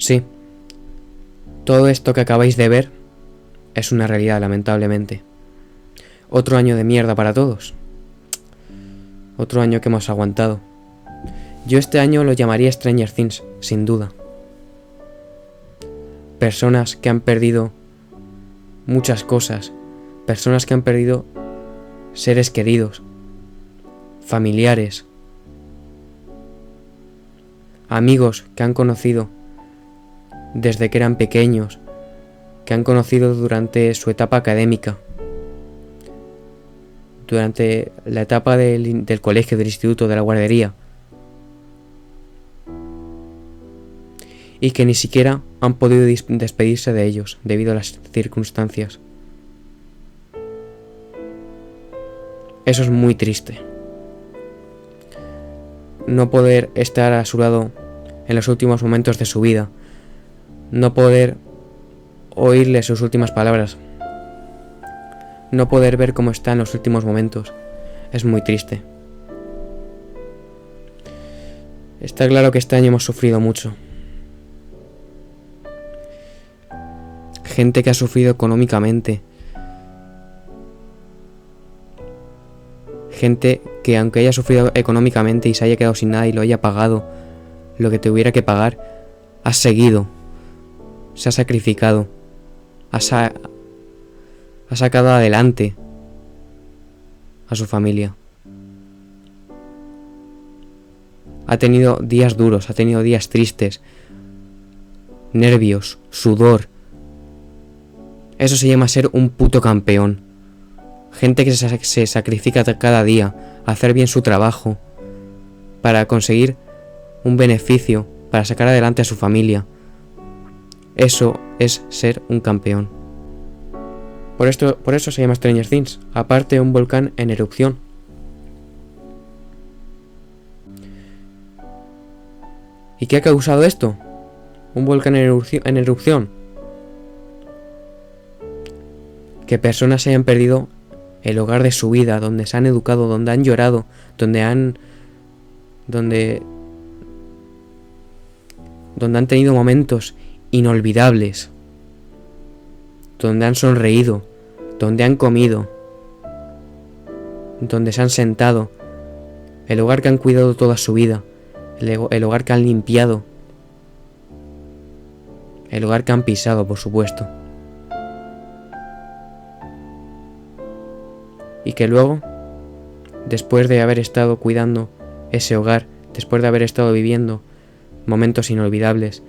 Sí, todo esto que acabáis de ver es una realidad, lamentablemente. Otro año de mierda para todos. Otro año que hemos aguantado. Yo este año lo llamaría Stranger Things, sin duda. Personas que han perdido muchas cosas. Personas que han perdido seres queridos, familiares, amigos que han conocido desde que eran pequeños, que han conocido durante su etapa académica, durante la etapa del colegio, del instituto, de la guardería, y que ni siquiera han podido despedirse de ellos debido a las circunstancias. Eso es muy triste. No poder estar a su lado en los últimos momentos de su vida. No poder oírle sus últimas palabras. No poder ver cómo está en los últimos momentos. Es muy triste. Está claro que este año hemos sufrido mucho. Gente que ha sufrido económicamente. Gente que aunque haya sufrido económicamente y se haya quedado sin nada y lo haya pagado lo que tuviera que pagar, ha seguido, se ha sacrificado, ha sacado adelante a su familia. Ha tenido días duros, ha tenido días tristes, nervios, sudor. Eso se llama ser un puto campeón. Gente que se sacrifica cada día a hacer bien su trabajo para conseguir un beneficio, para sacar adelante a su familia. Eso es ser un campeón. Por eso se llama Stranger Things. Aparte, un volcán en erupción. ¿Y qué ha causado esto? Un volcán en erupción. Que personas se hayan perdido el hogar de su vida, donde se han educado, donde han llorado, donde han tenido momentos inolvidables, donde han sonreído, donde han comido, donde se han sentado, el hogar que han cuidado toda su vida, el hogar que han limpiado, el hogar que han pisado, por supuesto. Y que luego, después de haber estado cuidando ese hogar, después de haber estado viviendo momentos inolvidables,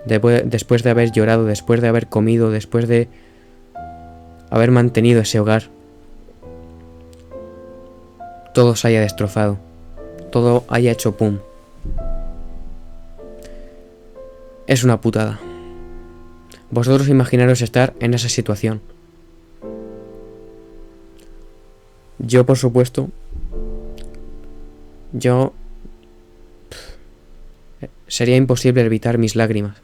después de haber llorado, después de haber comido, después de haber mantenido ese hogar, todo se haya destrozado, todo haya hecho pum. Es una putada. Vosotros imaginaros estar en esa situación. Yo, por supuesto, sería imposible evitar mis lágrimas.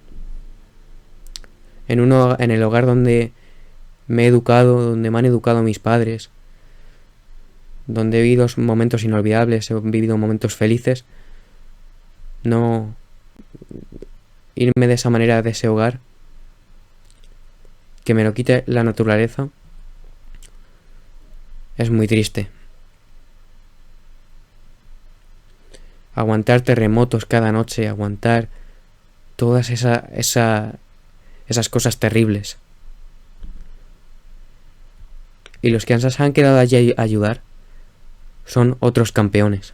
En el hogar donde me he educado, donde me han educado mis padres, donde he vivido momentos inolvidables, he vivido momentos felices, no irme de esa manera de ese hogar, que me lo quite la naturaleza, es muy triste. Aguantar terremotos cada noche, aguantar todas esas cosas terribles. Y los que se han quedado allí a ayudar son otros campeones.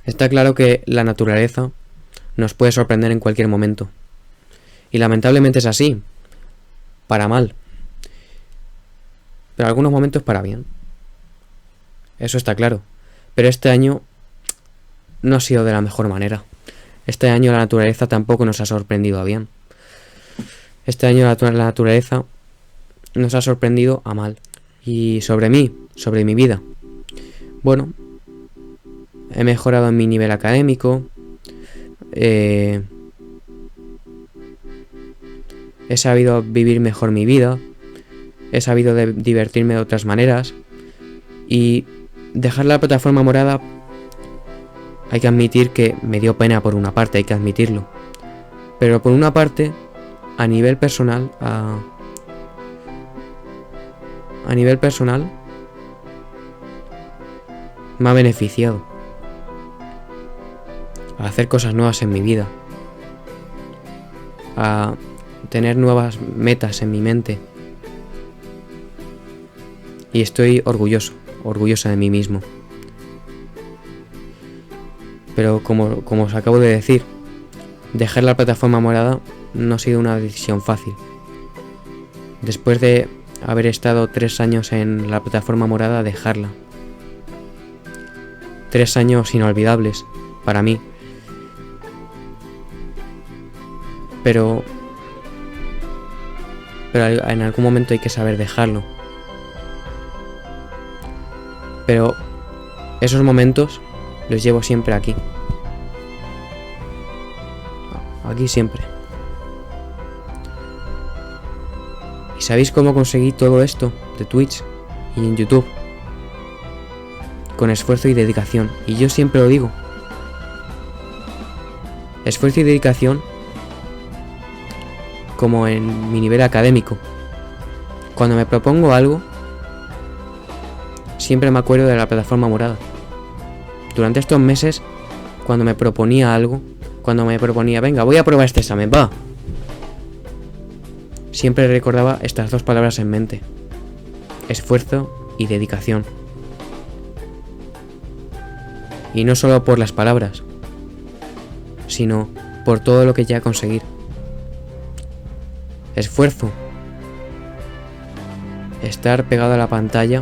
Está claro que la naturaleza nos puede sorprender en cualquier momento. Y lamentablemente es así. Para mal. Pero en algunos momentos para bien. Eso está claro. Pero este año no ha sido de la mejor manera. Este año la naturaleza tampoco nos ha sorprendido a bien. Este año la naturaleza nos ha sorprendido a mal. Y sobre mí, sobre mi vida. Bueno, he mejorado en mi nivel académico. He sabido vivir mejor mi vida. He sabido divertirme de otras maneras. Y dejar la plataforma morada hay que admitir que me dio pena por una parte, hay que admitirlo. Pero por una parte, a nivel personal, a nivel personal, me ha beneficiado a hacer cosas nuevas en mi vida, a tener nuevas metas en mi mente. Y estoy orgullosa de mí mismo. Pero como os acabo de decir, dejar la plataforma morada no ha sido una decisión fácil. Después de haber estado 3 años en la plataforma morada, dejarla. 3 años inolvidables para mí. Pero en algún momento hay que saber dejarlo. Pero esos momentos los llevo siempre aquí. Aquí siempre. ¿Y sabéis cómo conseguí todo esto de Twitch y en YouTube? Con esfuerzo y dedicación. Y yo siempre lo digo. Esfuerzo y dedicación como en mi nivel académico. Cuando me propongo algo, siempre me acuerdo de la plataforma morada. Durante estos meses, cuando me proponía algo, cuando me proponía, venga, voy a probar este examen, va. Siempre recordaba estas 2 palabras en mente. Esfuerzo y dedicación. Y no solo por las palabras, sino por todo lo que ya conseguir. Esfuerzo. Estar pegado a la pantalla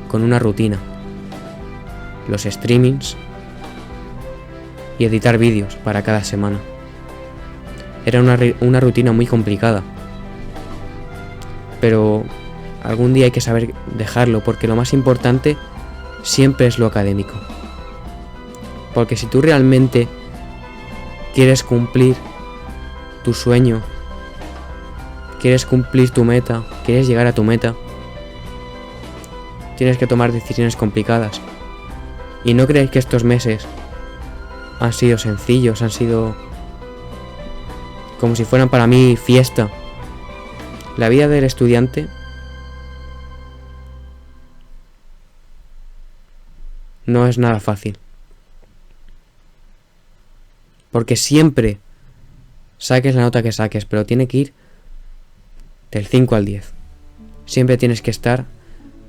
con una rutina. Los streamings y editar vídeos para cada semana. Era una rutina muy complicada. Pero algún día hay que saber dejarlo, porque lo más importante siempre es lo académico. Porque si tú realmente quieres cumplir tu sueño, quieres cumplir tu meta, quieres llegar a tu meta, tienes que tomar decisiones complicadas. Y no creáis que estos meses han sido sencillos, han sido como si fueran para mí fiesta. La vida del estudiante no es nada fácil. Porque siempre, saques la nota que saques, pero tiene que ir del 5 al 10. Siempre tienes que estar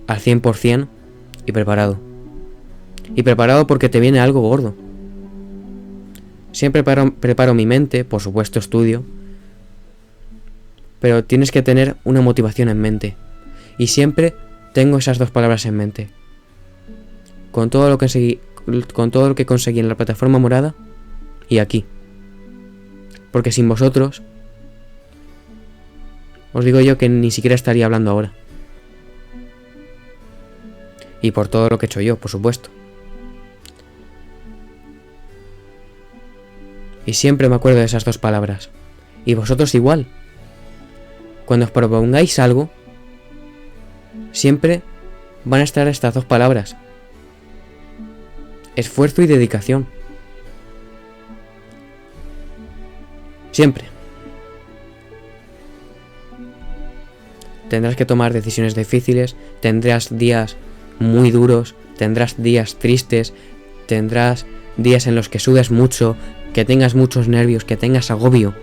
al 100% y preparado. Y preparado porque te viene algo gordo. Siempre preparo mi mente, por supuesto estudio, pero tienes que tener una motivación en mente. Y siempre tengo esas 2 palabras en mente. Con todo lo que conseguí en la plataforma morada y aquí. Porque sin vosotros, os digo yo que ni siquiera estaría hablando ahora. Y por todo lo que he hecho yo, por supuesto. Y siempre me acuerdo de esas 2 palabras. Y vosotros igual. Cuando os propongáis algo, siempre van a estar estas 2 palabras. Esfuerzo y dedicación. Siempre. Tendrás que tomar decisiones difíciles, tendrás días muy duros, tendrás días tristes, tendrás días en los que sudes mucho, que tengas muchos nervios, que tengas agobio.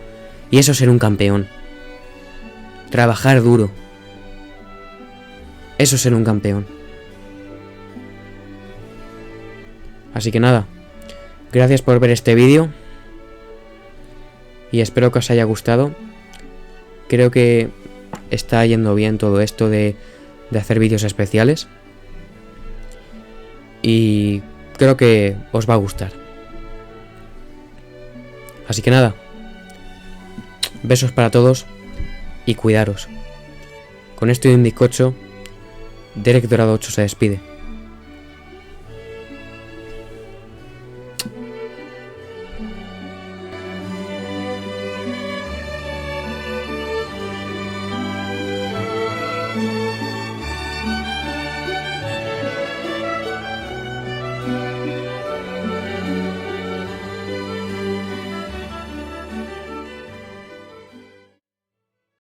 Y eso es ser un campeón. Trabajar duro. Eso es ser un campeón. Así que nada, gracias por ver este vídeo y espero que os haya gustado. Creo que está yendo bien todo esto de hacer vídeos especiales y creo que os va a gustar. Así que nada, besos para todos y cuidaros. Con esto y un bizcocho, Derek Dorado 8 se despide.